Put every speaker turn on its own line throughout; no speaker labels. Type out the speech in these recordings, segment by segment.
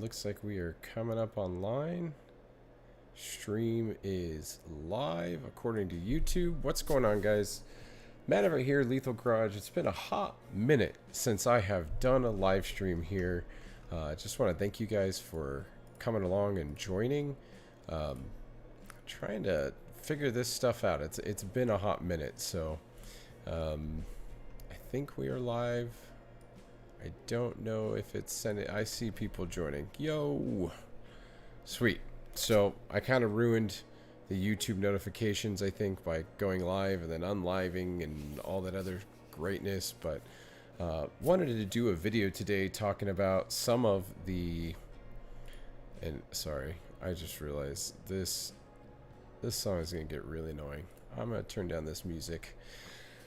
looks like we are coming up online. Stream is live according to YouTube. What's going on, guys? Matt over here, Lethal Garage. It's been a hot minute since I have done a live stream here. Just want to thank you guys for coming along and joining. Trying to figure this stuff out. It's been a hot minute, so I think we are live. I don't know if it's sending. I see people joining. Yo, sweet. So I kind of ruined the YouTube notifications, I think, by going live and then unliving and all that other greatness. But wanted to do a video today talking about some of the. And sorry, I just realized this song is gonna get really annoying. I'm gonna turn down this music.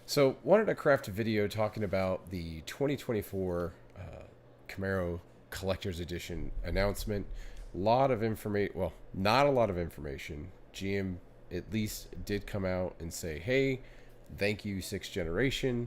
So wanted to craft a video talking about the 2024 Camaro Collector's Edition announcement. Lot of information, well, not a lot of information. GM at least did come out and say, hey, thank you, 6th generation.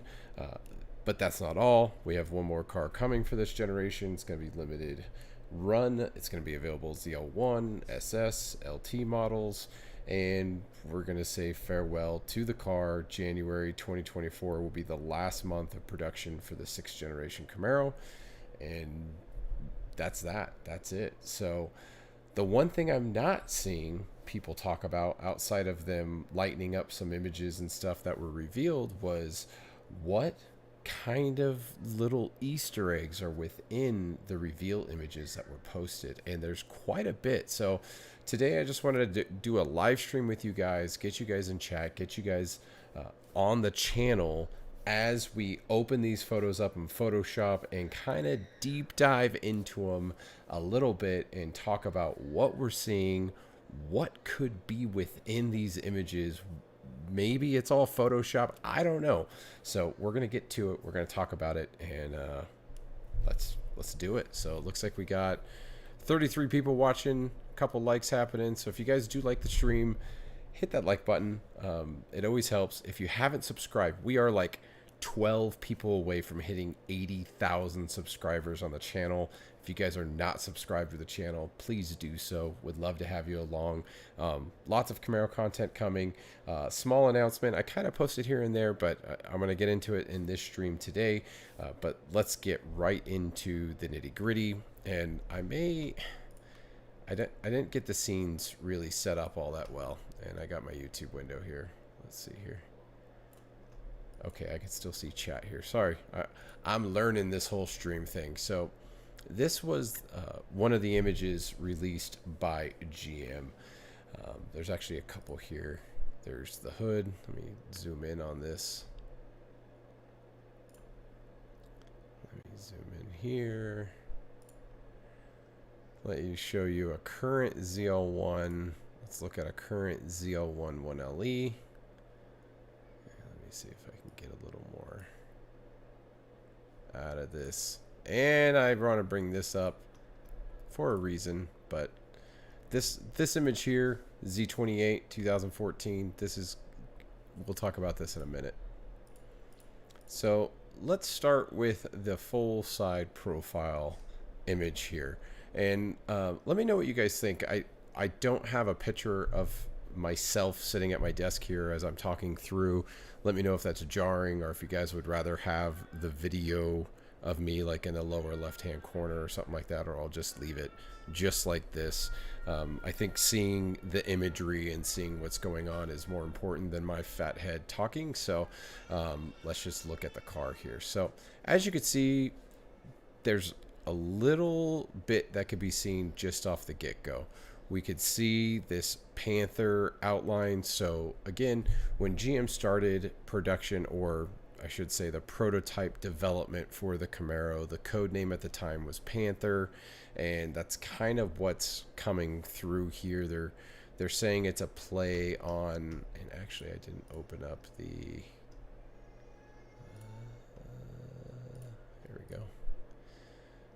But that's not all. We have one more car coming for this generation. It's going to be limited run. It's going to be available ZL1, SS, LT models. And we're going to say farewell to the car. January 2024 will be the last month of production for the 6th generation Camaro. And that's it. So the one thing I'm not seeing people talk about outside of them lightening up some images and stuff that were revealed was what kind of little Easter eggs are within the reveal images that were posted, and there's quite a bit. So today I just wanted to do a live stream with you guys, get you guys in chat, get you guys on the channel as we open these photos up in Photoshop and kind of deep dive into them a little bit and talk about what we're seeing, what could be within these images. Maybe it's all Photoshop, I don't know. So we're gonna get to it, we're gonna talk about it, and let's do it. So it looks like we got 33 people watching, a couple likes happening. So if you guys do like the stream, hit that like button. It always helps. If you haven't subscribed, we are like 12 people away from hitting 80,000 subscribers on the channel. If you guys are not subscribed to the channel, please do so. Would love to have you along. Lots of Camaro content coming. Small announcement I kind of posted here and there, but I'm going to get into it in this stream today. But let's get right into the nitty gritty. And I didn't get the scenes really set up all that well. And I got my YouTube window here. Let's see here. Okay, I can still see chat here. Sorry, I'm learning this whole stream thing. So this was one of the images released by GM. There's actually a couple here. There's the hood. Let me zoom in on this. Let me zoom in here. Let you show you a current ZL1. Let's look at a current ZL1 1LE. Let me see if I can get a little more out of this. And I want to bring this up for a reason, but this image here, Z28 2014, this is, we'll talk about this in a minute. So let's start with the full side profile image here. And let me know what you guys think. I don't have a picture of myself sitting at my desk here as I'm talking through. Let me know if that's jarring, or if you guys would rather have the video of me like in the lower left hand corner or something like that, or I'll just leave it just like this. I think seeing the imagery and seeing what's going on is more important than my fat head talking. So let's just look at the car here. So as you can see, there's a little bit that could be seen just off the get-go. We could see this Panther outline. So again, when GM started production, or I should say the prototype development for the Camaro, the code name at the time was Panther, and that's kind of what's coming through here. They're saying it's a play on, and actually I didn't open up the there we go.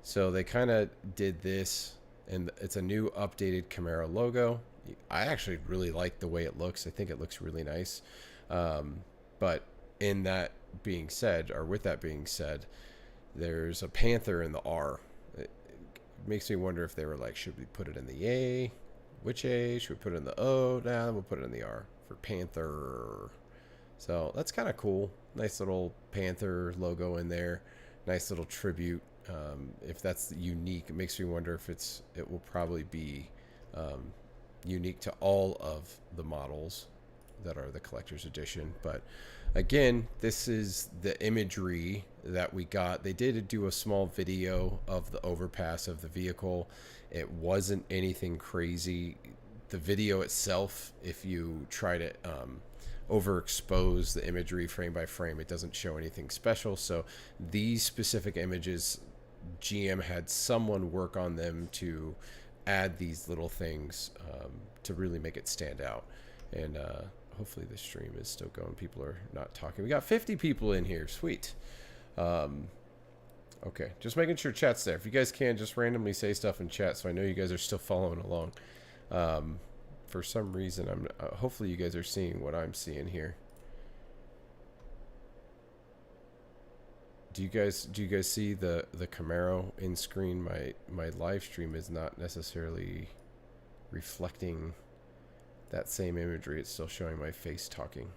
So they kind of did this, and it's a new updated Camaro logo. I actually really like the way it looks. I think it looks really nice. But in that being said, or with that being said, there's a Panther in the R. makes me wonder if they were like, should we put it in the A? Which A? Should we put it in the O? Nah, we'll put it in the R for Panther. So that's kind of cool. Nice little Panther logo in there. Nice little tribute. If that's unique, it makes me wonder if it will probably be unique to all of the models that are the collector's edition. But again, this is the imagery that we got. They did do a small video of the overpass of the vehicle. It wasn't anything crazy. The video itself, if you try to overexpose the imagery frame by frame, it doesn't show anything special. So these specific images, GM had someone work on them to add these little things to really make it stand out. And hopefully the stream is still going. People are not talking. We got 50 people in here. Sweet. Okay, just making sure chat's there. If you guys can, just randomly say stuff in chat so I know you guys are still following along. For some reason, I'm hopefully you guys are seeing what I'm seeing here. Do you guys see the Camaro in screen? My live stream is not necessarily reflecting that same imagery. It's still showing my face talking.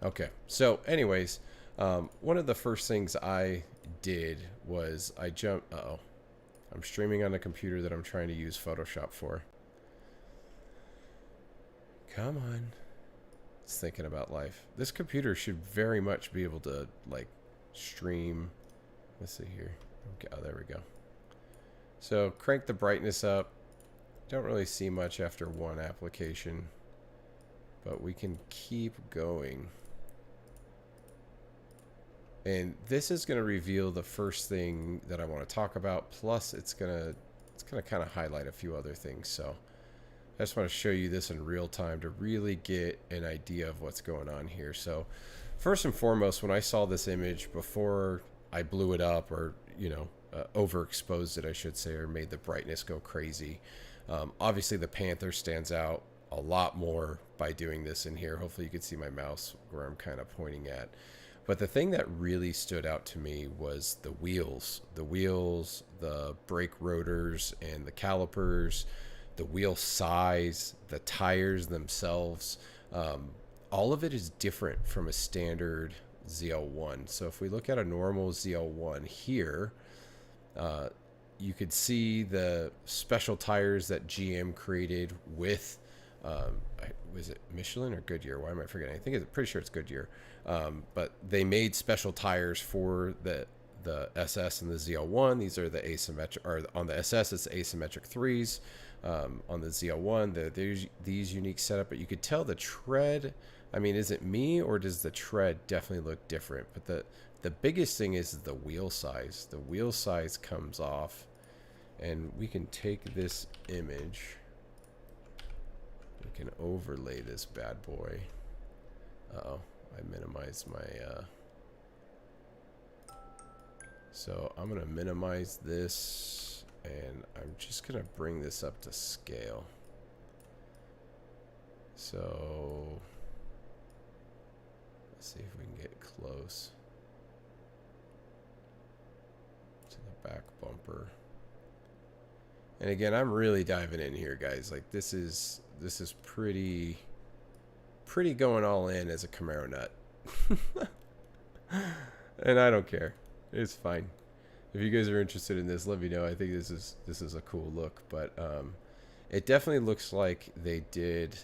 Okay, so anyways, one of the first things I did was I jumped. Uh-oh. I'm streaming on a computer that I'm trying to use Photoshop for. Come on. It's thinking about life. This computer should very much be able to, like, stream. Let's see here. Okay, oh, there we go. So, crank the brightness up. Don't really see much after one application. But we can keep going. And this is going to reveal the first thing that I want to talk about. Plus, it's going to kind of highlight a few other things. So I just want to show you this in real time to really get an idea of what's going on here. So first and foremost, when I saw this image before I blew it up, or, you know, overexposed it, I should say, or made the brightness go crazy, obviously the Panther stands out a lot more by doing this in here. Hopefully you can see my mouse where I'm kind of pointing at. But the thing that really stood out to me was the wheels. The wheels, the brake rotors, and the calipers, the wheel size, the tires themselves. All of it is different from a standard ZL1. So if we look at a normal ZL1 here, you could see the special tires that GM created with, was it Michelin or Goodyear? Why am I forgetting? I think it's pretty sure it's Goodyear. But they made special tires for the SS and the ZL1. These are the asymmetric, or on the SS it's the asymmetric 3s. On the ZL1, there's these unique setup, but you could tell the tread. I mean, is it me, or does the tread definitely look different? But the biggest thing is the wheel size. The wheel size comes off, and we can take this image. We can overlay this bad boy. Uh-oh. I minimized my so I'm gonna minimize this, and I'm just gonna bring this up to scale. So let's see if we can get close to the back bumper. And again, I'm really diving in here, guys. Like, this is pretty going all in as a Camaro nut. And I don't care. It's fine. If you guys are interested in this, let me know. I think this is a cool look, but it definitely looks like they did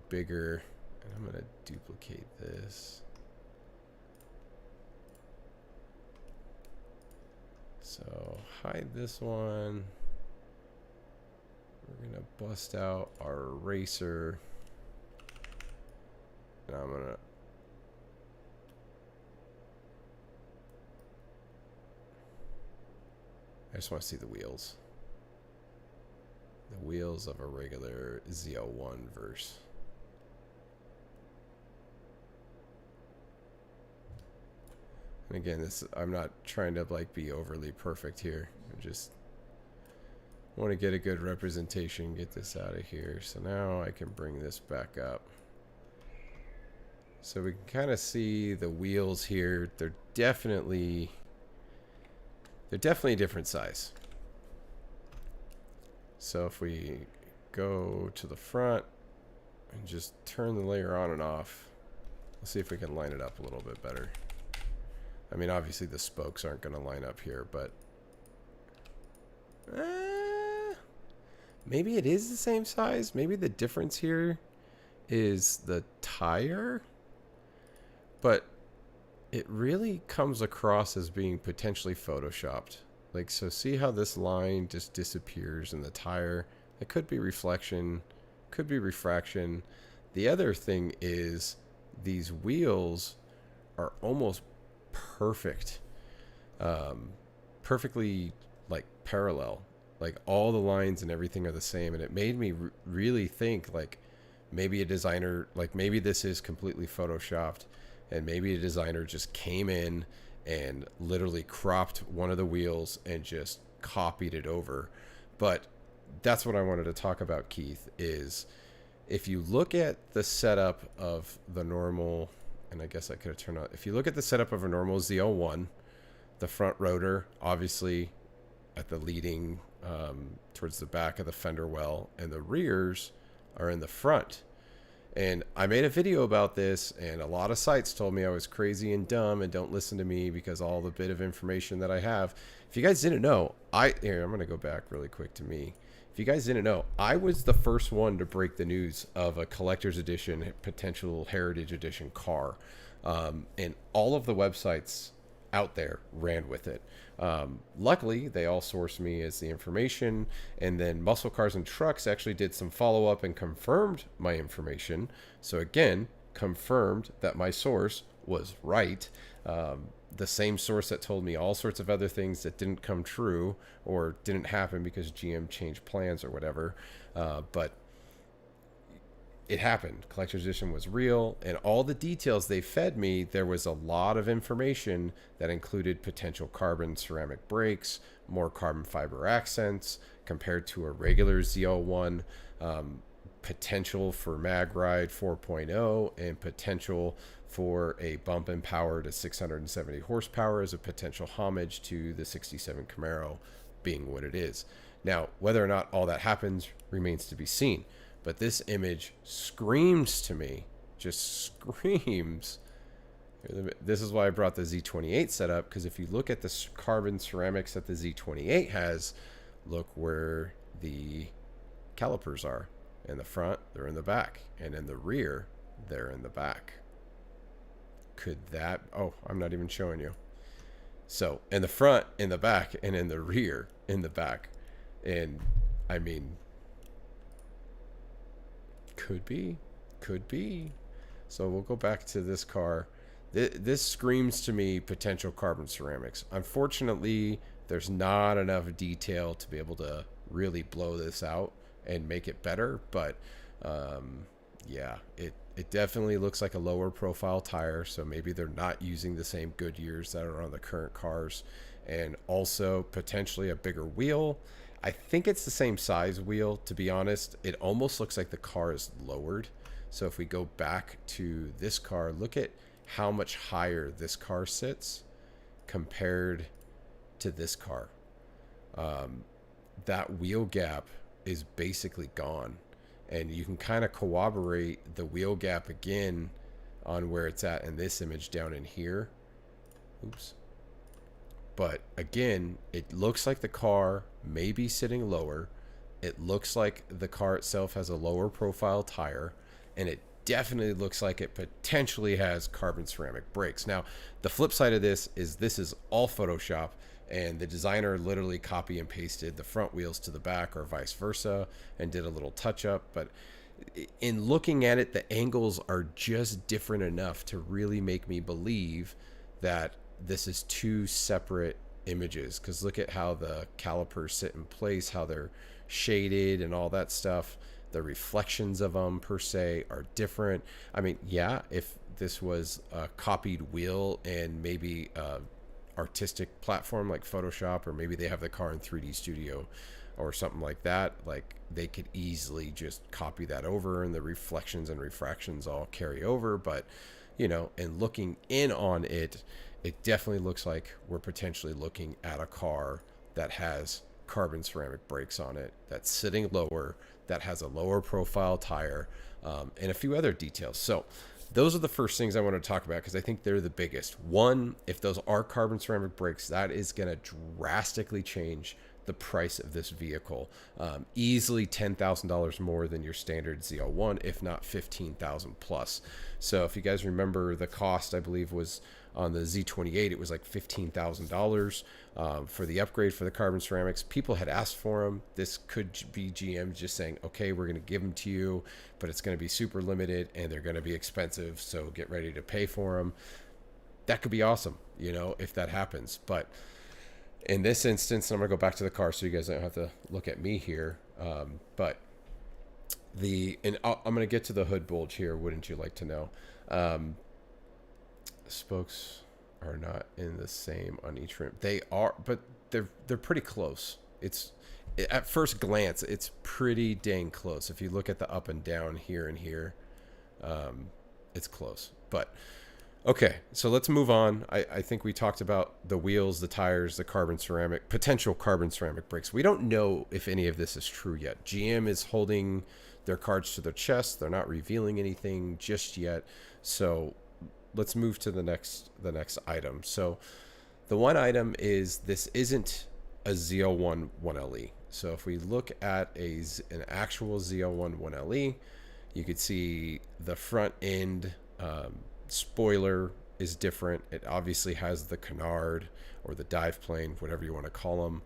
bigger. And I'm gonna duplicate this. So hide this one. We're gonna bust out our eraser. And I'm gonna I just want to see the wheels. The wheels of a regular ZL1 verse. And again, this, I'm not trying to like be overly perfect here. I just want to get a good representation, get this out of here. So now I can bring this back up. So we can kind of see the wheels here. They're definitely They're definitely a different size. So if we go to the front and just turn the layer on and off, let's see if we can line it up a little bit better. I mean, obviously the spokes aren't going to line up here, but maybe it is the same size. Maybe the difference here is the tire, but it really comes across as being potentially photoshopped. Like, so see how this line just disappears in the tire? It could be reflection, could be refraction. The other thing is these wheels are almost perfect, perfectly like parallel. Like all the lines and everything are the same, and it made me really think like maybe a designer, like maybe this is completely photoshopped, and maybe a designer just came in and literally cropped one of the wheels and just copied it over. But that's what I wanted to talk about, Keith, is if you look at the setup of the normal, and I guess I could have turned on, if you look at the setup of a normal Z01, the front rotor, obviously at the leading, towards the back of the fender well, and the rears are in the front. And I made a video about this, and a lot of sites told me I was crazy and dumb and don't listen to me because all the bit of information that I have. If you guys didn't know, I'm going to go back really quick to me. If you guys didn't know, I was the first one to break the news of a collector's edition, potential heritage edition car. And all of the websites out there ran with it. Luckily, they all sourced me as the information, and then Muscle Cars and Trucks actually did some follow-up and confirmed my information. So again, confirmed that my source was right. The same source that told me all sorts of other things that didn't come true or didn't happen because GM changed plans or whatever. But it happened. Collector's edition was real, and all the details they fed me, there was a lot of information that included potential carbon ceramic brakes, more carbon fiber accents compared to a regular Z01, potential for MagRide 4.0, and potential for a bump in power to 670 horsepower as a potential homage to the 67 Camaro being what it is. Now, whether or not all that happens remains to be seen. But this image screams to me, just screams. This is why I brought the Z28 setup, because if you look at the carbon ceramics that the Z28 has, look where the calipers are. In the front, they're in the back. And in the rear, they're in the back. Could that... Oh, I'm not even showing you. So, in the front, in the back, and in the rear, in the back. And, I mean... Could be. So we'll go back to this car. This screams to me potential carbon ceramics. Unfortunately, there's not enough detail to be able to really blow this out and make it better. But yeah, it definitely looks like a lower profile tire. So maybe they're not using the same Goodyears that are on the current cars. And also potentially a bigger wheel. I think it's the same size wheel, to be honest. It almost looks like the car is lowered. So if we go back to this car, look at how much higher this car sits compared to this car. That wheel gap is basically gone. And you can kind of corroborate the wheel gap again on where it's at in this image down in here. Oops. But again, it looks like the car may be sitting lower. It looks like the car itself has a lower profile tire, and it definitely looks like it potentially has carbon ceramic brakes. Now, the flip side of this is all Photoshop, and the designer literally copy and pasted the front wheels to the back or vice versa and did a little touch up. But in looking at it, the angles are just different enough to really make me believe that this is two separate images, because look at how the calipers sit in place, how they're shaded and all that stuff. The reflections of them per se are different. I mean, yeah, if this was a copied wheel and maybe artistic platform like Photoshop, or maybe they have the car in 3D Studio or something like that, like they could easily just copy that over and the reflections and refractions all carry over. But you know, and looking in on it, it definitely looks like we're potentially looking at a car that has carbon ceramic brakes on it, that's sitting lower, that has a lower profile tire, and a few other details. So those are the first things I want to talk about because I think they're the biggest. One, if those are carbon ceramic brakes, that is going to drastically change the price of this vehicle. Easily $10,000 more than your standard Z01, if not 15,000 plus. So if you guys remember, the cost I believe was on the Z28, it was like $15,000 for the upgrade for the carbon ceramics. People had asked for them. This could be GM just saying, okay, we're going to give them to you, but it's going to be super limited and they're going to be expensive, so get ready to pay for them. That could be awesome, you know, if that happens. But in this instance, I'm going to go back to the car so you guys don't have to look at me here. I'm going to get to the hood bulge here. Wouldn't you like to know? Spokes are not in the same on each rim. They are, but they're pretty close. At first glance, it's pretty dang close. If you look at the up and down here and here, it's close. But okay, so let's move on. I think we talked about the wheels, the tires, the potential carbon ceramic brakes. We don't know if any of this is true yet. GM is holding their cards to their chest. They're not revealing anything just yet. So let's move to the next item. So the one item is this isn't a Z01 1LE. So if we look at an actual Z01 1LE, you could see the front end spoiler is different. It obviously has the canard or the dive plane, whatever you want to call them.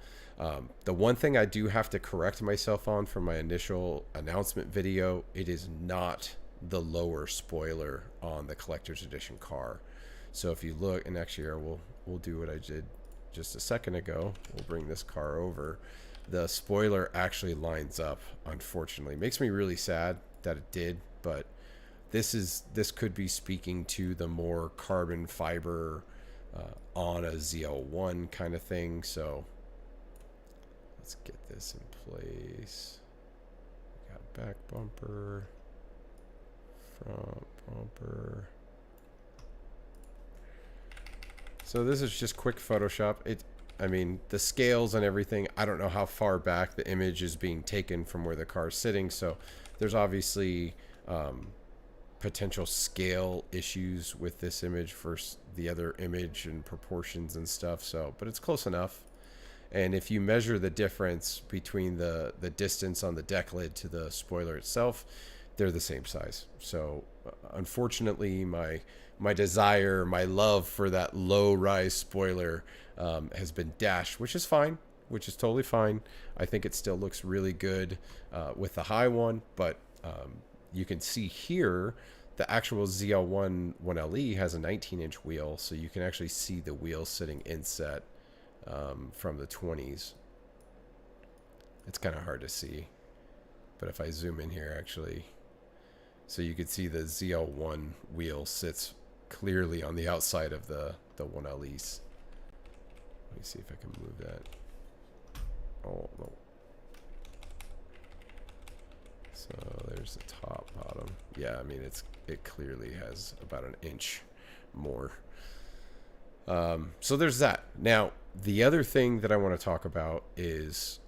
The one thing I do have to correct myself on from my initial announcement video, it is not the lower spoiler on the collector's edition car. So if you look, and actually here we'll do what I did just a second ago. We'll bring this car over. The spoiler actually lines up, unfortunately. Makes me really sad that it did, but this could be speaking to the more carbon fiber on a Z01 kind of thing. So let's get this in place. We got back bumper, front bumper. So this is just quick Photoshop. I mean, the scales and everything, I don't know how far back the image is being taken from where the car is sitting. So there's obviously potential scale issues with this image versus the other image and proportions and stuff. So, but it's close enough. And if you measure the difference between the distance on the deck lid to the spoiler itself, they're the same size. So unfortunately, my desire, my love for that low rise spoiler has been dashed, which is fine, which is totally fine. I think it still looks really good with the high one, but you can see here the actual ZL1 1LE has a 19-inch wheel, so you can actually see the wheel sitting inset from the 20s. It's kind of hard to see, but if I zoom in here actually, so you can see the ZL1 wheel sits clearly on the outside of the 1LEs. Let me see if I can move that. Oh, no. So there's the top, bottom. Yeah, I mean, it clearly has about an inch more. So there's that. Now, the other thing that I want to talk about is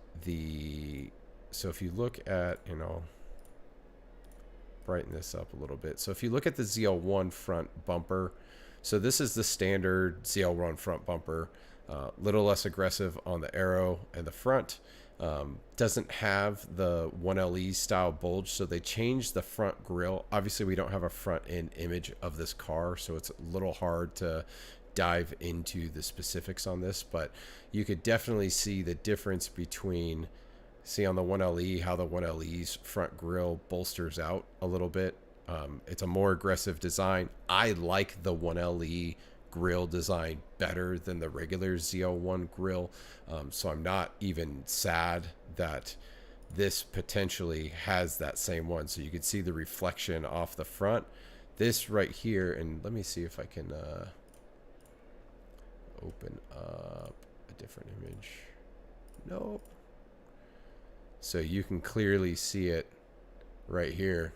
so if you look at, brighten this up a little bit. So if you look at the ZL1 front bumper, so this is the standard ZL1 front bumper, little less aggressive on the aero and the front. Doesn't have the 1LE style bulge, so they changed the front grille. Obviously, we don't have a front end image of this car, so it's a little hard to dive into the specifics on this, but you could definitely see the difference between, see on the 1LE, how the 1LE's front grille bolsters out a little bit. It's a more aggressive design. I like the 1LE grill design better than the regular ZL1 grill, so I'm not even sad that this potentially has that same one. So you can see the reflection off the front. This right here, and let me see if I can open up a different image. Nope. So you can clearly see it right here.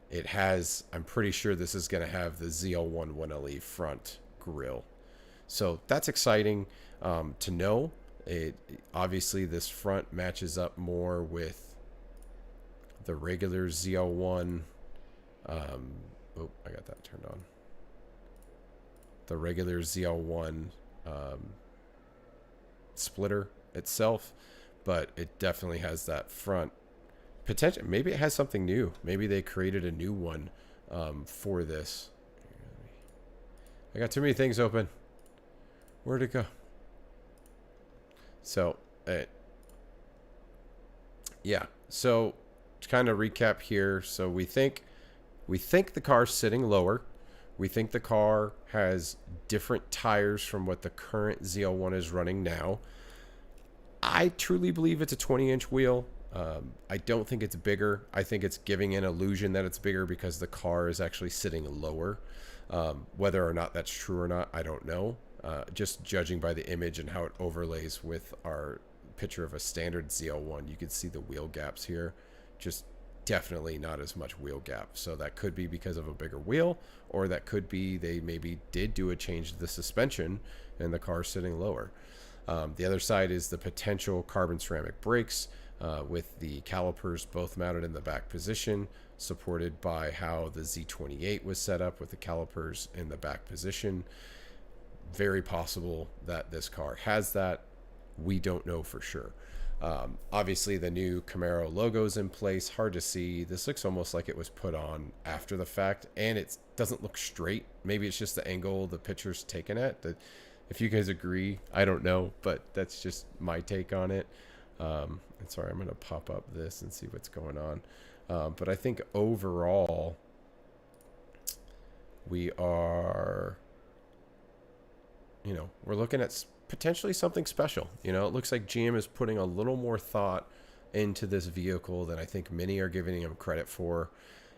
It has, I'm pretty sure this is going to have the ZL1 1LE front grille. So that's exciting to know. It obviously this front matches up more with the regular ZL1. Oh, I got that turned on. The regular ZL1 splitter itself, but it definitely has that front potential. Maybe it has something new. Maybe they created a new one for this. I got too many things open. Where'd it go? So, yeah. So, to kind of recap here, so we think the car's sitting lower. We think the car has different tires from what the current ZL1 is running now. I truly believe it's a 20-inch wheel. I don't think it's bigger. I think it's giving an illusion that it's bigger because the car is actually sitting lower. Whether or not that's true or not, I don't know. Just judging by the image and how it overlays with our picture of a standard ZL1, you can see the wheel gaps here. Just definitely not as much wheel gap. So that could be because of a bigger wheel, or that could be they maybe did do a change to the suspension and the car's sitting lower. The other side is the potential carbon ceramic brakes with the calipers both mounted in the back position, supported by how the Z28 was set up with the calipers in the back position. Very possible that this car has that. We don't know for sure. Obviously, the new Camaro logo's in place. Hard to see. This looks almost like it was put on after the fact, and it doesn't look straight. Maybe it's just the angle the picture's taken at. If you guys agree, I don't know, but that's just my take on it. And sorry, I'm going to pop up this and see what's going on. But I think overall, we are, we're looking at potentially something special. It looks like GM is putting a little more thought into this vehicle than I think many are giving him credit for.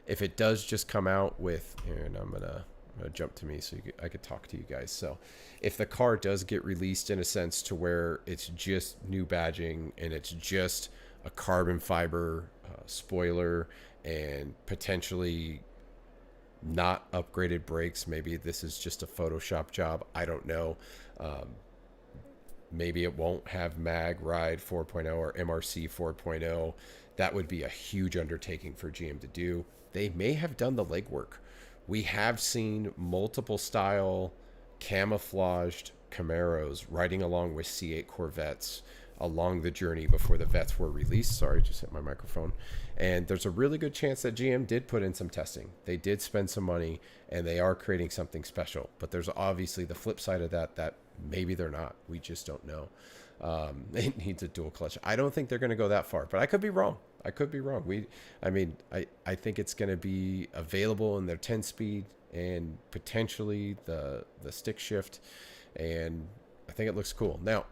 If it does just come out with, and I'm gonna jump to me so I could talk to you guys. So if the car does get released in a sense to where it's just new badging and it's just a carbon fiber spoiler and potentially not upgraded brakes, maybe this is just a Photoshop job, I don't know. Maybe it won't have Mag Ride 4.0 or MRC 4.0. That would be a huge undertaking for GM to do. They may have done the legwork. We have seen multiple style camouflaged Camaros riding along with C8 Corvettes along the journey before the vets were released. Sorry, just hit my microphone. And there's a really good chance that GM did put in some testing. They did spend some money and they are creating something special. But there's obviously the flip side of that maybe they're not. We just don't know. It needs a dual clutch. I don't think they're going to go that far, but I could be wrong. I think it's going to be available in their 10-speed and potentially the stick shift. And I think it looks cool. Now,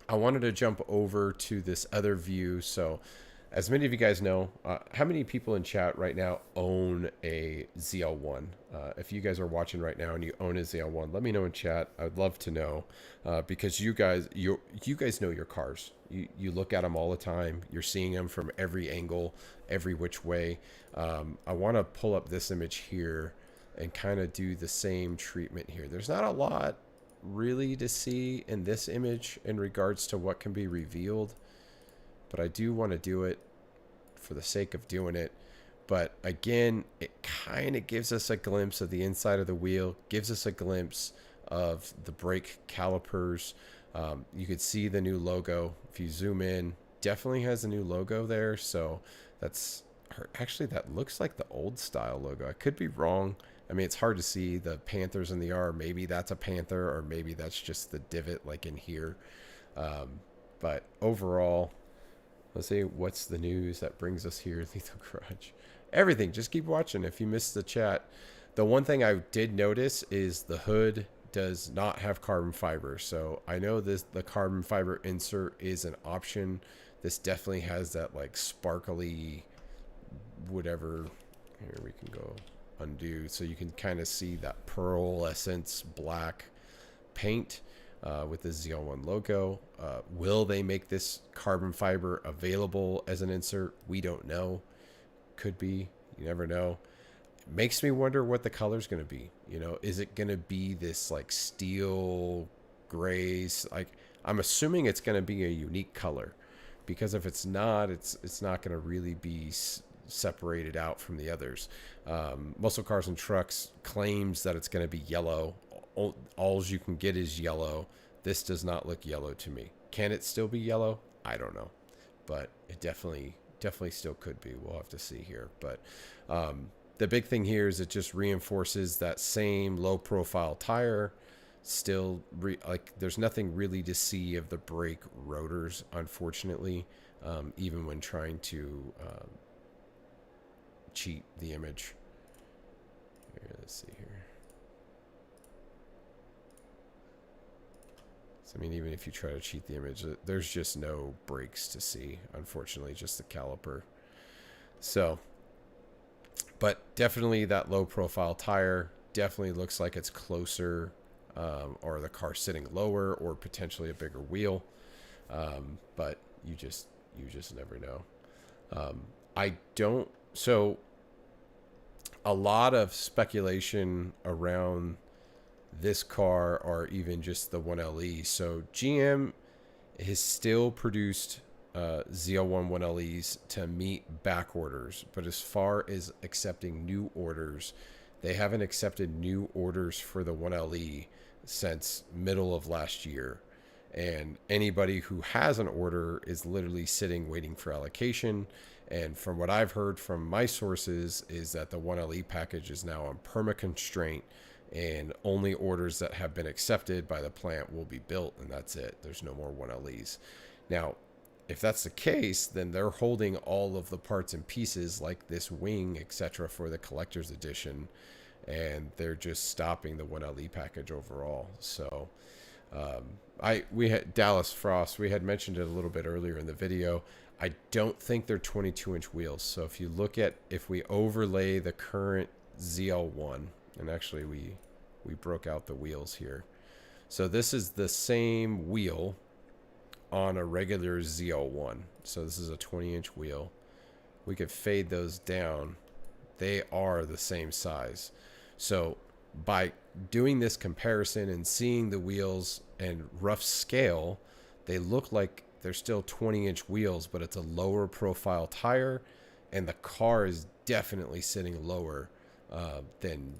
I wanted to jump over to this other view. So as many of you guys know, how many people in chat right now own a ZL1? If you guys are watching right now and you own a ZL1, let me know in chat. I'd love to know because you guys know your cars. You look at them all the time. You're seeing them from every angle, every which way. I want to pull up this image here and kind of do the same treatment here. There's not a lot really to see in this image in regards to what can be revealed, but I do want to do it for the sake of doing it. But again, it kind of gives us a glimpse of the inside of the wheel, gives us a glimpse of the brake calipers. You could see the new logo. If you zoom in, definitely has a new logo there. So that's actually, that looks like the old style logo. I could be wrong. I mean, it's hard to see the Panthers in the R. Maybe that's a Panther, or maybe that's just the divot like in here. But overall, let's see what's the news that brings us here. Lethal Garage. Everything. Just keep watching if you missed the chat. The one thing I did notice is the hood does not have carbon fiber. So I know the carbon fiber insert is an option. This definitely has that like sparkly whatever. Here we can go undo, so you can kind of see that pearlescence black paint with the ZL1 logo. Will they make this carbon fiber available as an insert? We don't know. Could be. You never know. makes me wonder what the color's going to be. You know, is it going to be this like steel grays? Like, I'm assuming it's going to be a unique color, because if it's not, it's not going to really be separated out from the others. Muscle Cars and Trucks claims that it's going to be yellow. All you can get is yellow. This does not look yellow to me. Can it still be yellow? I don't know, but it definitely still could be. We'll have to see here. But the big thing here is it just reinforces that same low profile tire. Still, like, there's nothing really to see of the brake rotors, unfortunately, even when trying to cheat the image. Here, let's see here. So, I mean, even if you try to cheat the image, there's just no brakes to see, unfortunately, just the caliper. So, but definitely that low profile tire definitely looks like it's closer, or the car sitting lower, or potentially a bigger wheel. But you just never know. So a lot of speculation around this car, or even just the 1LE. So GM has still produced ZL1 1LEs to meet back orders, but as far as accepting new orders, they haven't accepted new orders for the 1LE since middle of last year. And anybody who has an order is literally sitting waiting for allocation. And from what I've heard from my sources is that the 1LE package is now on perma constraint, and only orders that have been accepted by the plant will be built, and that's it. There's no more 1LEs. Now, if that's the case, then they're holding all of the parts and pieces like this wing, etc., for the collector's edition, and they're just stopping the 1LE package overall. So we had Dallas Frost, we had mentioned it a little bit earlier in the video. I don't think they're 22-inch wheels. So if you look at, if we overlay the current ZL1, and actually we broke out the wheels here. So this is the same wheel on a regular ZL1. So this is a 20-inch wheel. We could fade those down. They are the same size. So by doing this comparison and seeing the wheels and rough scale, they look like they're still 20-inch wheels, but it's a lower profile tire, and the car is definitely sitting lower than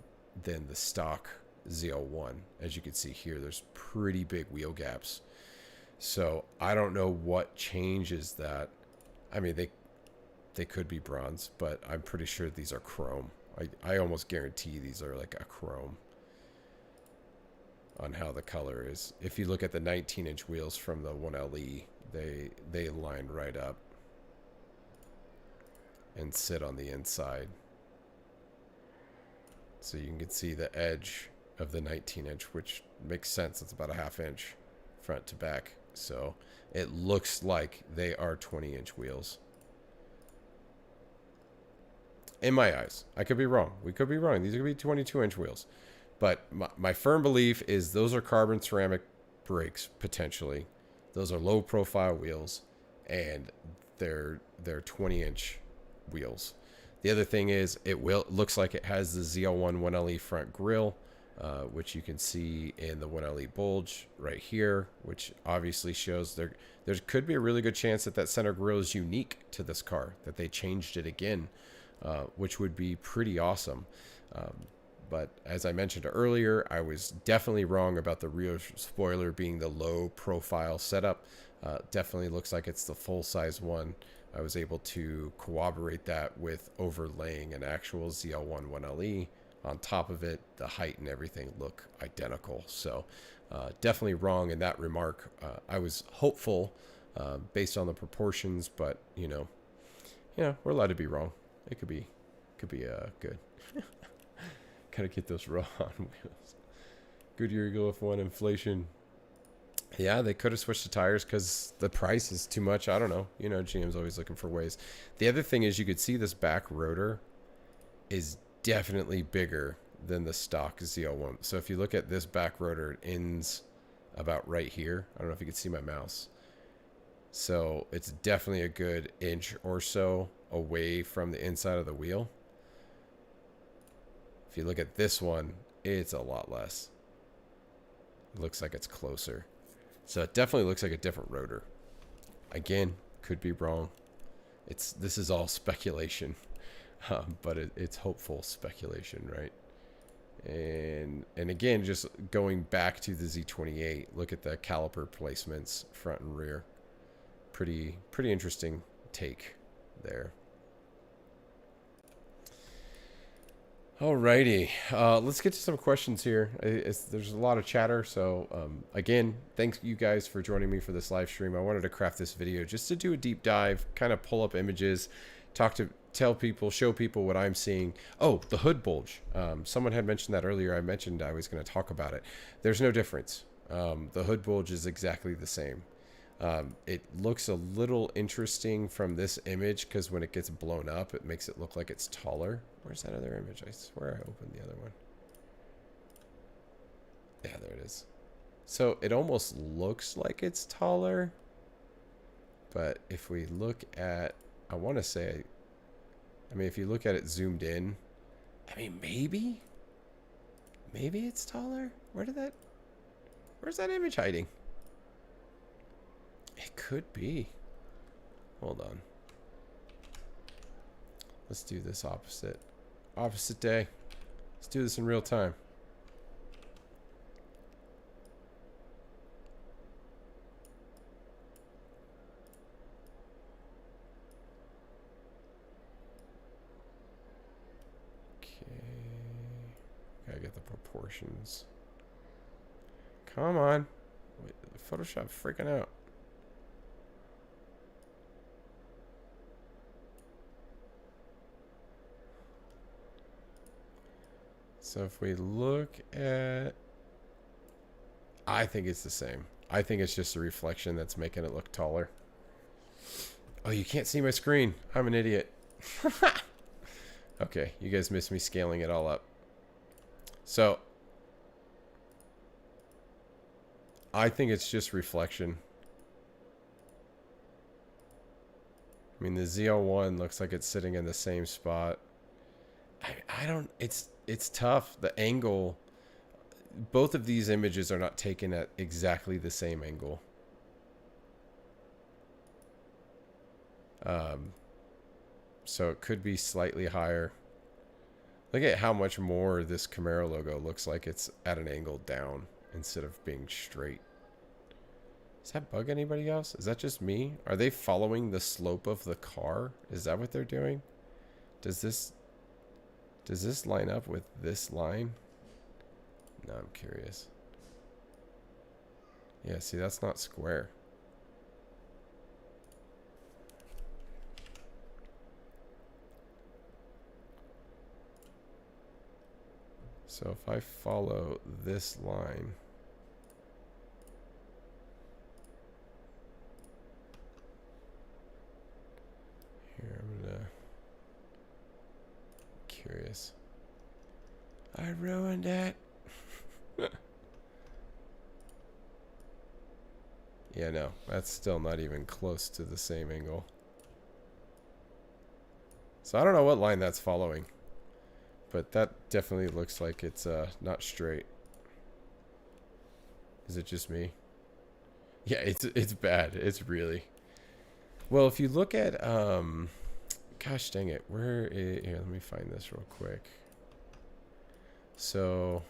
the stock ZL1. As you can see here, there's pretty big wheel gaps. So I don't know what changes that. I mean, they could be bronze, but I'm pretty sure these are chrome. I almost guarantee these are like a chrome on how the color is. If you look at the 19-inch wheels from the 1LE, they line right up and sit on the inside. So you can see the edge of the 19-inch, which makes sense. It's about a half-inch front to back. So it looks like they are 20-inch wheels. In my eyes. I could be wrong. We could be wrong. These could be 22-inch wheels. But my firm belief is those are carbon ceramic brakes, potentially. Those are low-profile wheels, and they're 20-inch wheels. The other thing is it looks like it has the ZL1 1LE front grille, which you can see in the 1LE bulge right here, which obviously shows there could be a really good chance that center grille is unique to this car, that they changed it again, which would be pretty awesome. But as I mentioned earlier, I was definitely wrong about the rear spoiler being the low profile setup. Definitely looks like it's the full size one. I was able to corroborate that with overlaying an actual ZL1 1LE on top of it. The height and everything look identical. So definitely wrong in that remark. I was hopeful based on the proportions, but you know, we're allowed to be wrong. It could be good. Gotta get those raw on wheels. Goodyear Eagle F1 inflation. Yeah, they could have switched the tires because the price is too much. I don't know. You know, GM's always looking for ways. The other thing is you could see this back rotor is definitely bigger than the stock ZL1. So if you look at this back rotor, it ends about right here. I don't know if you can see my mouse. So it's definitely a good inch or so away from the inside of the wheel. If you look at this one, it's a lot less. It looks like it's closer. So it definitely looks like a different rotor. Again, could be wrong. This is all speculation, but it's hopeful speculation, right? And again, just going back to the Z28, look at the caliper placements, front and rear. Pretty interesting take there. Alrighty, let's get to some questions here. There's a lot of chatter, so again, thanks you guys for joining me for this live stream. I wanted to craft this video just to do a deep dive, kind of pull up images, tell people, show people what I'm seeing. Oh, the hood bulge. Someone had mentioned that earlier. I mentioned I was going to talk about it. There's no difference. The hood bulge is exactly the same. It looks a little interesting from this image because when it gets blown up, it makes it look like it's taller. Where's that other image? I swear I opened the other one. Yeah, there it is. So it almost looks like it's taller. But if we look at, I want to say, I mean, if you look at it zoomed in, I mean, maybe it's taller. Where's that image hiding? It could be. Hold on. Let's do this opposite day. Let's do this in real time. Okay. Gotta get the proportions. Come on. Wait, Photoshop freaking out. So if we look at, I think it's the same. I think it's just a reflection that's making it look taller. Oh, you can't see my screen. I'm an idiot. Okay, you guys missed me scaling it all up. So I think it's just reflection. I mean, the ZL1 looks like it's sitting in the same spot. I don't, it's tough. The angle, both of these images are not taken at exactly the same angle. So it could be slightly higher. Look at how much more this Camaro logo looks like it's at an angle down instead of being straight. Does that bug anybody else? Is that just me? Are they following the slope of the car? Is that what they're doing? Does this line up with this line? No, I'm curious. Yeah, see, that's not square. So if I follow this line, here, I'm gonna, curious. I ruined it. Yeah, no, that's still not even close to the same angle. So I don't know what line that's following, but that definitely looks like it's not straight. Is it just me? Yeah, it's bad. It's really. Well, if you look at gosh dang it, where is, here, let me find this real quick. So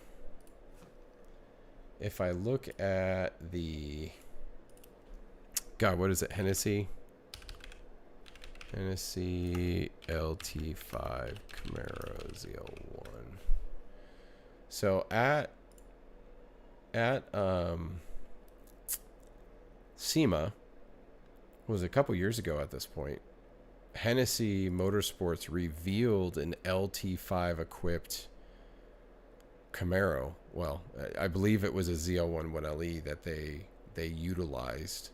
if I look at the, God, what is it? Hennessy LT5 Camaro ZL1. So at SEMA, was a couple years ago at this point, Hennessy Motorsports revealed an LT5 equipped Camaro. Well, I believe it was a ZL1 1LE that they utilized.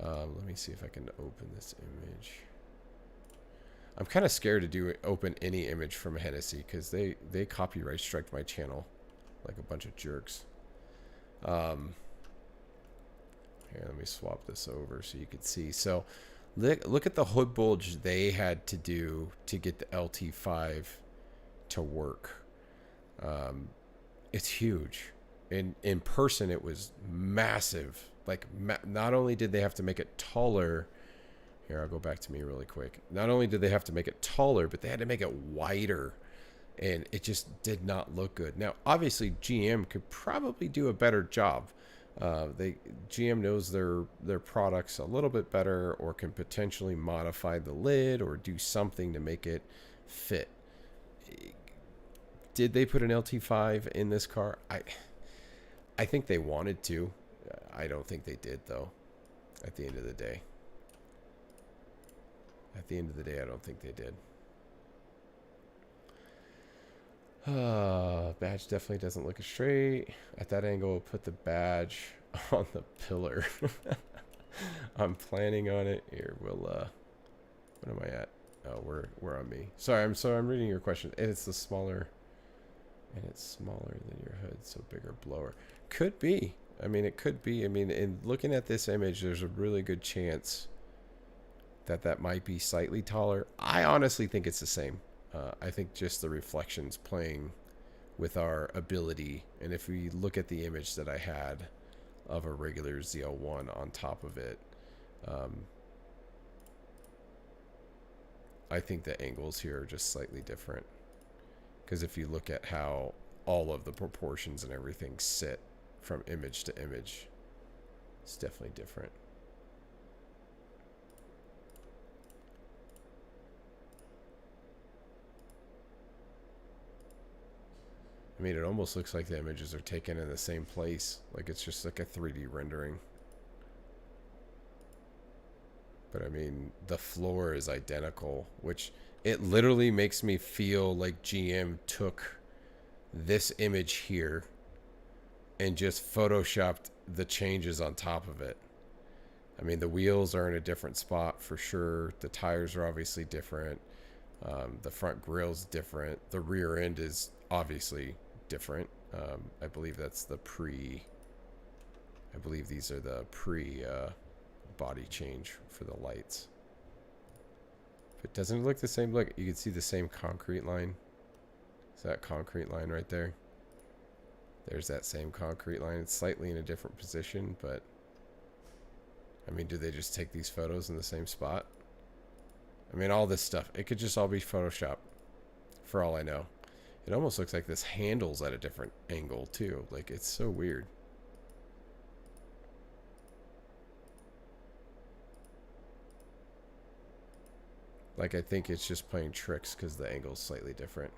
Let me see if I can open this image. I'm kind of scared to open any image from Hennessy because they copyright striked my channel like a bunch of jerks. Here, let me swap this over so you can see. So look at the hood bulge they had to do to get the LT5 to work. It's huge. In person, it was massive. Like, not only did they have to make it taller. Here, I'll go back to me really quick. Not only did they have to make it taller, but they had to make it wider. And it just did not look good. Now, obviously, GM could probably do a better job. GM knows their products a little bit better, or can potentially modify the lid or do something to make it fit. Did they put an LT5 in this car? I think they wanted to. I don't think they did, though. At the end of the day. I don't think they did. Badge definitely doesn't look straight. At that angle, put the badge on the pillar. I'm planning on it. Here, we'll what am I at? Oh, we're on me. Sorry, I'm reading your question. And it's smaller than your hood, so bigger blower. Could be. I mean, it could be. I mean, in looking at this image, there's a really good chance that might be slightly taller. I honestly think it's the same. I think just the reflections playing with our ability. And if we look at the image that I had of a regular ZL1 on top of it, I think the angles here are just slightly different. Because if you look at how all of the proportions and everything sit from image to image, it's definitely different. I mean, it almost looks like the images are taken in the same place. Like it's just like a 3D rendering. But I mean, the floor is identical, which it literally makes me feel like GM took this image here and just photoshopped the changes on top of it. I mean, the wheels are in a different spot for sure. The tires are obviously different. The front grill's different. The rear end is obviously different. I believe that's the I believe these are the body change for the lights. But doesn't it look the same? Look, you can see the same concrete line. Is that concrete line right there? There's that same concrete line. It's slightly in a different position, but I mean, do they just take these photos in the same spot? I mean, all this stuff, it could just all be Photoshop for all I know. It almost looks like this handle's at a different angle too. Like, it's so weird. Like, I think it's just playing tricks because the angle's slightly different.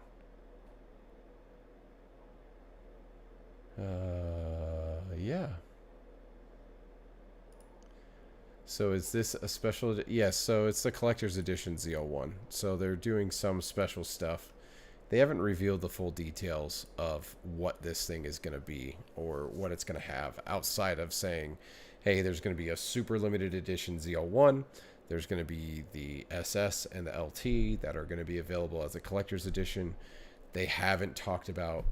Yeah. So is this a special? Yes, so it's the collector's edition ZL1. So they're doing some special stuff. They haven't revealed the full details of what this thing is going to be or what it's going to have, outside of saying, hey, there's going to be a super limited edition ZL1. There's going to be the SS and the LT that are going to be available as a collector's edition. They haven't talked about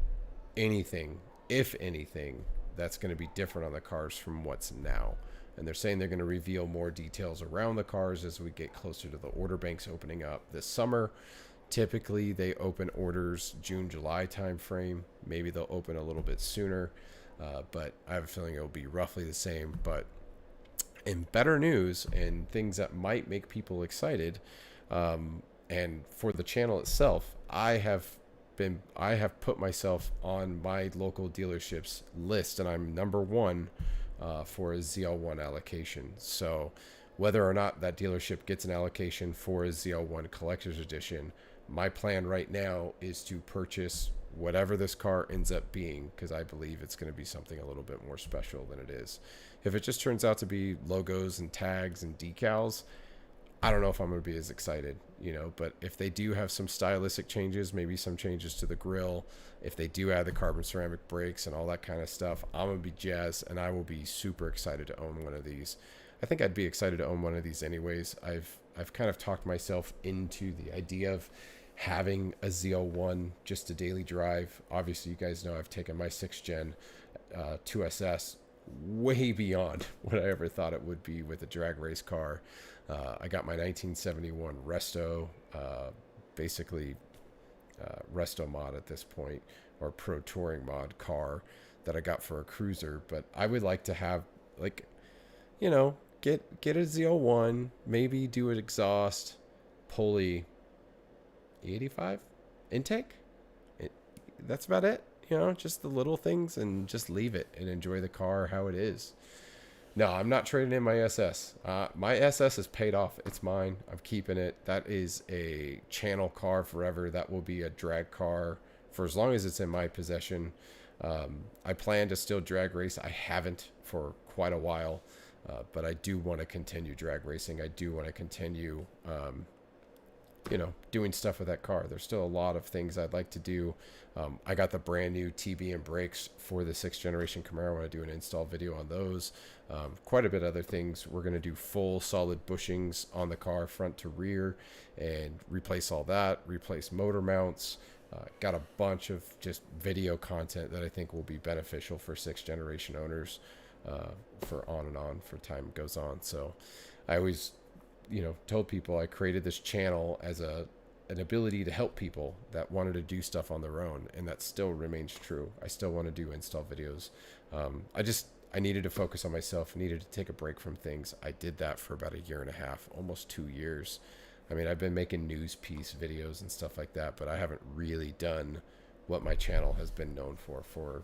anything, if anything, that's going to be different on the cars from what's now. And they're saying they're going to reveal more details around the cars as we get closer to the order banks opening up this summer. Typically, they open orders June, July timeframe. Maybe they'll open a little bit sooner, but I have a feeling it'll be roughly the same. But in better news and things that might make people excited, and for the channel itself, I have put myself on my local dealerships list, and I'm #1 for a ZL1 allocation. So whether or not that dealership gets an allocation for a ZL1 collector's edition, my plan right now is to purchase whatever this car ends up being, because I believe it's going to be something a little bit more special than it is. If it just turns out to be logos and tags and decals, I don't know if I'm going to be as excited, but if they do have some stylistic changes, maybe some changes to the grille, if they do add the carbon ceramic brakes and all that kind of stuff, I'm going to be jazzed, and I will be super excited to own one of these. I think I'd be excited to own one of these anyways. I've kind of talked myself into the idea of having a ZL1, just a daily drive. Obviously, you guys know I've taken my 6th gen 2SS way beyond what I ever thought it would be with a drag race car. I got my 1971 Resto, basically Resto mod at this point, or Pro Touring mod car that I got for a cruiser. But I would like to have, like, get a Z01, maybe do an exhaust, pulley, E85 intake. It, that's about it. Just the little things, and just leave it and enjoy the car how it is. No, I'm not trading in my SS. My SS is paid off. It's mine. I'm keeping it. That is a channel car forever. That will be a drag car for as long as it's in my possession. I plan to still drag race. I haven't for quite a while, but I do want to continue drag racing. I do want to continue, doing stuff with that car. There's still a lot of things I'd like to do. I got the brand new TB and brakes for the 6th generation Camaro. I want to do an install video on those. Quite a bit of other things. We're going to do full solid bushings on the car, front to rear, and replace all that, replace motor mounts. Got a bunch of just video content that I think will be beneficial for 6th generation owners for on and on for time goes on. So I always told people I created this channel as an ability to help people that wanted to do stuff on their own, and that still remains true. I still want to do install videos. I needed to focus on myself, needed to take a break from things. I did that for about 1.5 years, almost 2 years. I mean, I've been making news piece videos and stuff like that, but I haven't really done what my channel has been known for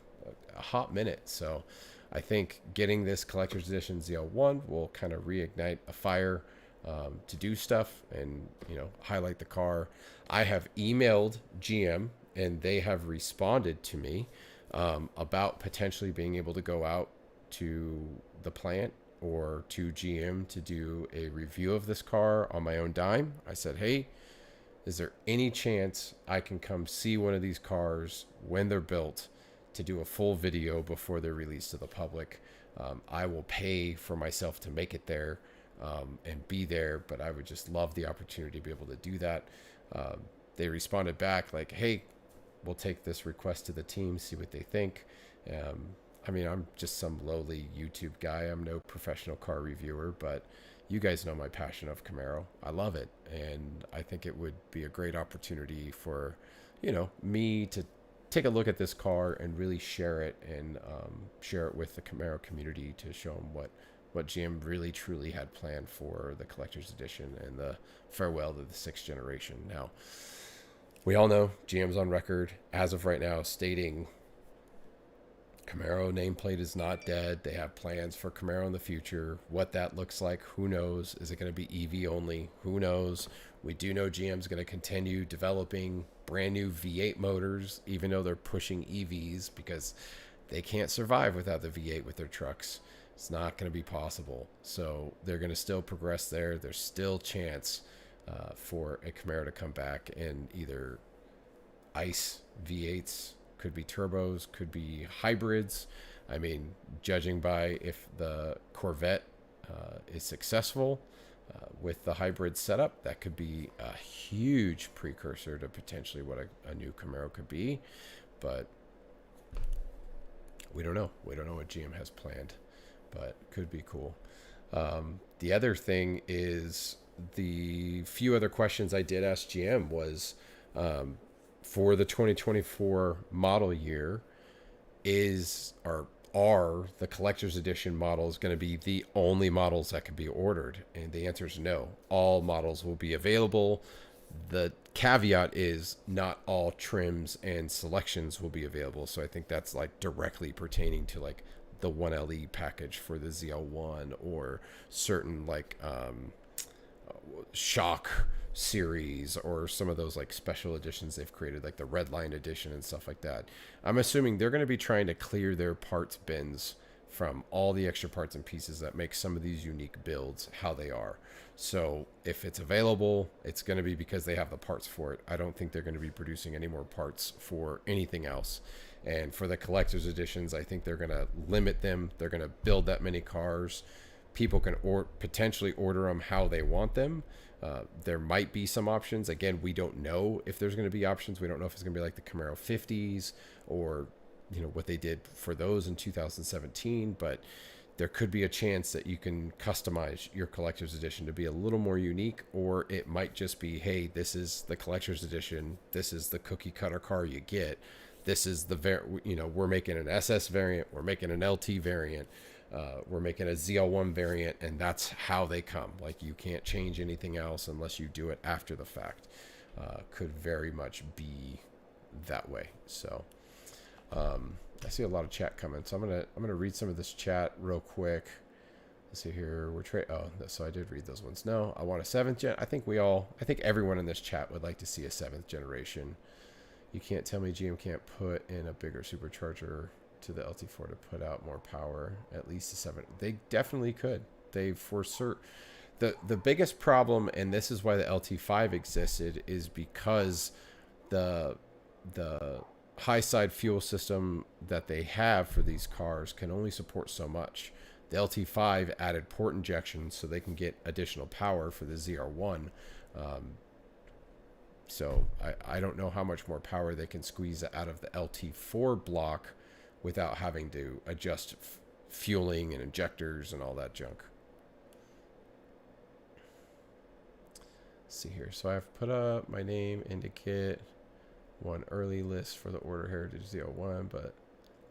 a hot minute. So I think getting this collector's edition Z01 will kind of reignite a fire to do stuff and highlight the car. I have emailed GM and they have responded to me about potentially being able to go out to the plant or to GM to do a review of this car on my own dime. I said, hey, is there any chance I can come see one of these cars when they're built to do a full video before they're released to the public? I will pay for myself to make it there and be there, but I would just love the opportunity to be able to do that. They responded back like, hey, we'll take this request to the team, see what they think. I mean, I'm just some lowly YouTube guy. I'm no professional car reviewer, but you guys know my passion of Camaro. I love it, and I think it would be a great opportunity for, me to take a look at this car and really share it and share it with the Camaro community to show them what GM really truly had planned for the collector's edition and the farewell to the 6th generation. Now, we all know GM's on record as of right now stating Camaro nameplate is not dead. They have plans for Camaro in the future. What that looks like, who knows? Is it going to be EV only? Who knows? We do know GM's going to continue developing brand new V8 motors, even though they're pushing EVs because they can't survive without the V8 with their trucks. It's not going to be possible. So they're going to still progress there. There's still chance for a Camaro to come back in either ICE V8s, could be turbos, could be hybrids. I mean, judging by if the Corvette is successful with the hybrid setup, that could be a huge precursor to potentially what a new Camaro could be. But we don't know. We don't know what GM has planned, but could be cool. The other thing is the few other questions I did ask GM was, for the 2024 model year, are the collector's edition models going to be the only models that can be ordered? And the answer is no. All models will be available. The caveat is not all trims and selections will be available. So I think that's like directly pertaining to like the 1LE package for the ZL1 or certain like shock series or some of those like special editions they've created, like the Redline edition and stuff like that. I'm assuming they're going to be trying to clear their parts bins from all the extra parts and pieces that make some of these unique builds how they are. So if it's available, it's going to be because they have the parts for it. I don't think they're going to be producing any more parts for anything else. And for the collector's editions, I think they're going to limit them. They're going to build that many cars. People can potentially order them how they want them. There might be some options. Again, we don't know if there's going to be options. We don't know if it's going to be like the Camaro 50s or, what they did for those in 2017. But there could be a chance that you can customize your collector's edition to be a little more unique, or it might just be, hey, this is the collector's edition. This is the cookie cutter car you get. this is we're making an SS variant, we're making an LT variant, we're making a ZL1 variant, and that's how they come. Like, you can't change anything else unless you do it after the fact. Could very much be that way. So I see a lot of chat coming, so I'm gonna read some of this chat real quick. Let's see here. So I did read those ones. No, I want a 7th gen. I think everyone in this chat would like to see a 7th generation. You can't tell me GM can't put in a bigger supercharger to the LT4 to put out more power. At least a 7. They definitely could. They for certain. The biggest problem, and this is why the LT5 existed, is because the high side fuel system that they have for these cars can only support so much. The LT5 added port injection so they can get additional power for the ZR1. So I don't know how much more power they can squeeze out of the LT4 block without having to adjust fueling and injectors and all that junk. Let's see here. So I've put up my name into Kit, one early list for the Order Heritage ZL1, but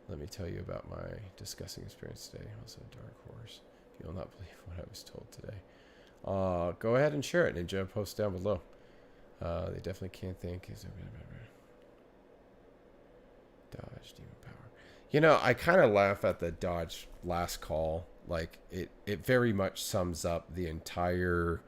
let me tell you about my discussing experience today. Also, Dark Horse. You'll not believe what I was told today. Go ahead and share it, Ninja. Post down below. They definitely can't think. Dodge Demon Power. You know, I kind of laugh at the Dodge last call. Like, it very much sums up the entire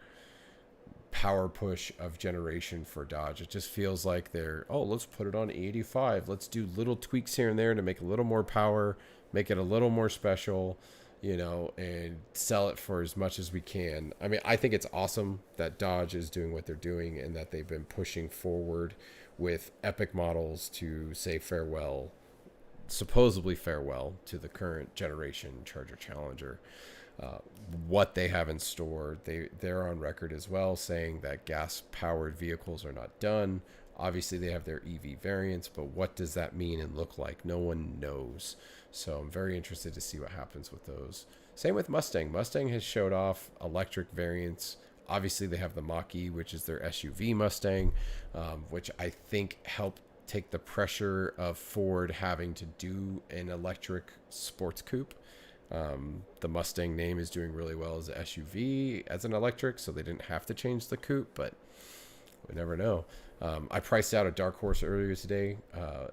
power push of generation for Dodge. It just feels like let's put it on 85. Let's do little tweaks here and there to make a little more power, make it a little more special, and sell it for as much as we can. I mean, I think it's awesome that Dodge is doing what they're doing and that they've been pushing forward with epic models to say supposedly farewell to the current generation Charger Challenger. What they have in store, they're on record as well saying that gas-powered vehicles are not done. Obviously, they have their EV variants, but what does that mean and look like? No one knows. So I'm very interested to see what happens with those. Same with Mustang. Mustang has showed off electric variants. Obviously, they have the Mach-E, which is their SUV Mustang, which I think helped take the pressure of Ford having to do an electric sports coupe. The Mustang name is doing really well as an SUV, as an electric, so they didn't have to change the coupe, but we never know. I priced out a Dark Horse earlier today,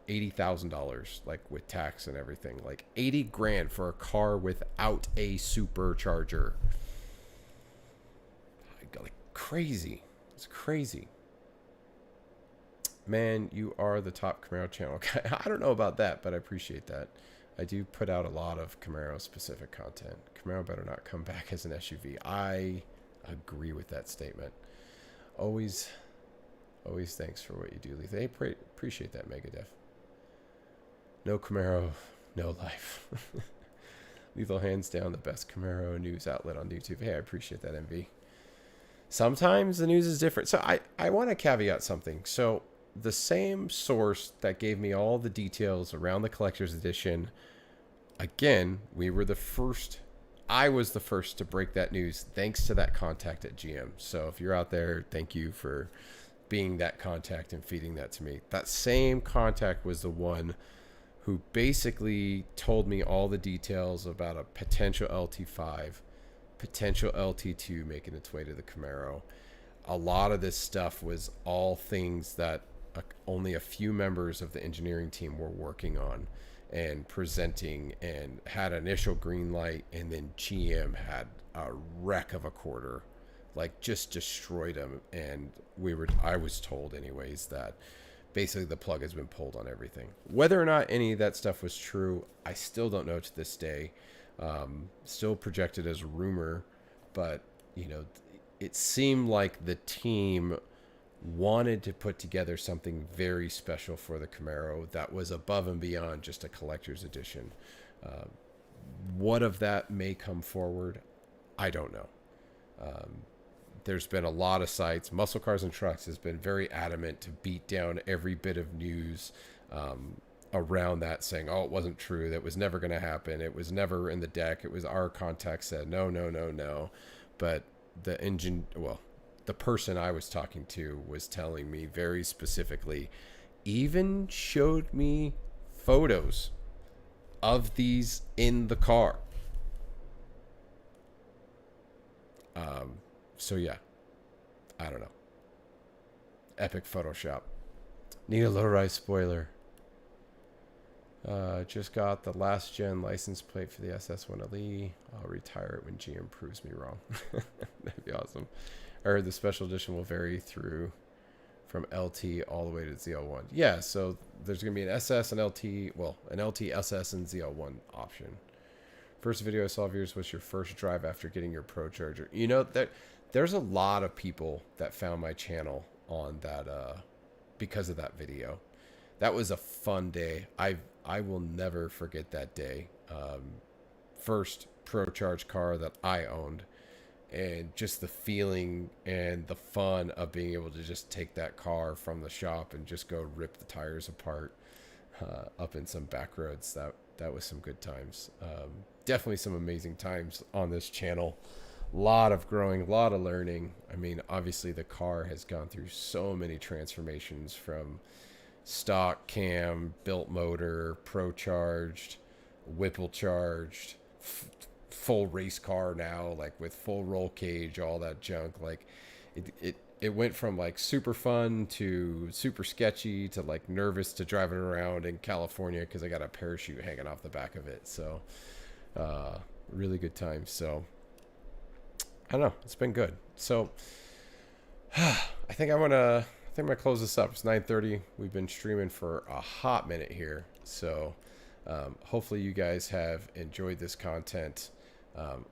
$80,000, like with tax and everything, like 80 grand for a car without a supercharger. Like crazy. It's crazy. Man, you are the top Camaro channel. I don't know about that, but I appreciate that. I do put out a lot of Camaro-specific content. Camaro better not come back as an SUV. I agree with that statement. Always thanks for what you do, Letha. Hey, appreciate that, Megadef. No Camaro, no life. Lethal, hands down, the best Camaro news outlet on YouTube. Hey, I appreciate that, MV. Sometimes the news is different. So I want to caveat something. So the same source that gave me all the details around the collector's edition, again, I was the first to break that news thanks to that contact at GM. So if you're out there, thank you for being that contact and feeding that to me. That same contact was the one who basically told me all the details about a potential LT5, potential LT2 making its way to the Camaro. A lot of this stuff was all things that only a few members of the engineering team were working on and presenting, and had initial green light, and then GM had a wreck of a quarter, like just destroyed them. And I was told anyways that basically the plug has been pulled on everything. Whether or not any of that stuff was true, I still don't know to this day. Still projected as rumor, but it seemed like the team wanted to put together something very special for the Camaro that was above and beyond just a collector's edition. What of that may come forward, I don't know. There's been a lot of sites. Muscle Cars and Trucks has been very adamant to beat down every bit of news around that, saying, oh, it wasn't true. That was never going to happen. It was never in the deck. It was our contact said, no. But the person I was talking to was telling me very specifically, even showed me photos of these in the car. So yeah, I don't know. Epic Photoshop. Need a low-rise spoiler. Just got the last gen license plate for the SS1LE. I'll retire it when GM proves me wrong. That'd be awesome. I heard the special edition will vary through from LT all the way to ZL1. Yeah, so there's going to be an SS and LT, well, an LT, SS, and ZL1 option. First video I saw of yours was your first drive after getting your Pro Charger. You know, there's a lot of people that found my channel on that because of that video. That was a fun day. I will never forget that day. First Pro Charge car that I owned, and just the feeling and the fun of being able to just take that car from the shop and just go rip the tires apart up in some back roads. That was some good times. Definitely some amazing times on this channel. A lot of growing, a lot of learning. I mean, obviously the car has gone through so many transformations, from stock cam, built motor, pro charged, Whipple charged, full race car now, like with full roll cage, all that junk. Like it went from like super fun to super sketchy to like nervous to driving around in California because I got a parachute hanging off the back of it. So really good time. So I don't know, it's been good. So I think I'm gonna close this up. It's 9:30. We've been streaming for a hot minute here, so hopefully you guys have enjoyed this content.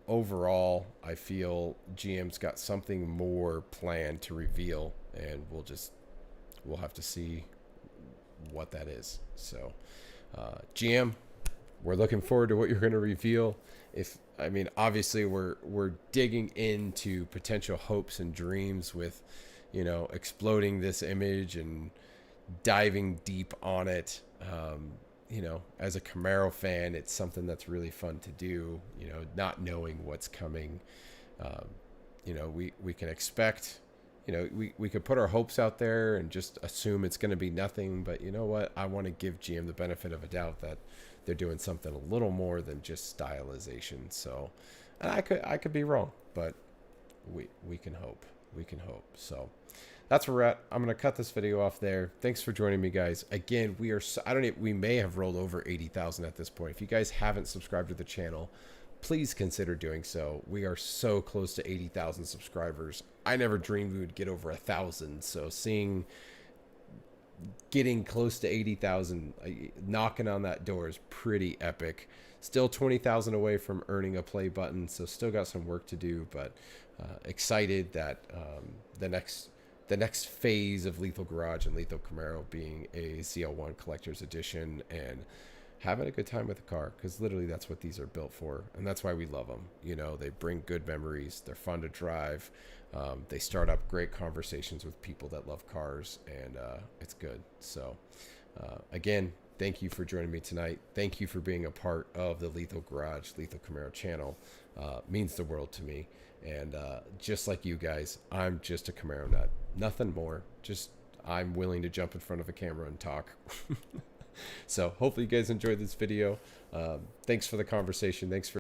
Overall, I feel GM's got something more planned to reveal, and we'll have to see what that is. So GM, we're looking forward to what you're going to reveal. Obviously we're digging into potential hopes and dreams with, you know, exploding this image and diving deep on it. You know, as a Camaro fan, it's something that's really fun to do, you know, not knowing what's coming. You know, we can expect, you know, we could put our hopes out there and just assume it's going to be nothing. But you know what? I want to give GM the benefit of a doubt that they're doing something a little more than just stylization. So, and I could be wrong, but we can hope. We can hope. So that's where we're at. I'm going to cut this video off there. Thanks for joining me, guys. Again, we may have rolled over 80,000 at this point. If you guys haven't subscribed to the channel, please consider doing so. We are so close to 80,000 subscribers. I never dreamed we would get over 1,000. So getting close to 80,000, knocking on that door is pretty epic. Still 20,000 away from earning a play button, so still got some work to do, but excited that the next phase of Lethal Garage and Lethal Camaro being a ZL1 Collector's Edition, and having a good time with the car, because literally that's what these are built for, and that's why we love them. You know, they bring good memories, they're fun to drive, they start up great conversations with people that love cars, and it's good. So again, thank you for joining me tonight. Thank you for being a part of the Lethal Garage, Lethal Camaro channel. Means the world to me. And just like you guys, I'm just a Camaro nut. Nothing more. Just I'm willing to jump in front of a camera and talk. So hopefully you guys enjoyed this video. Thanks for the conversation. Thanks for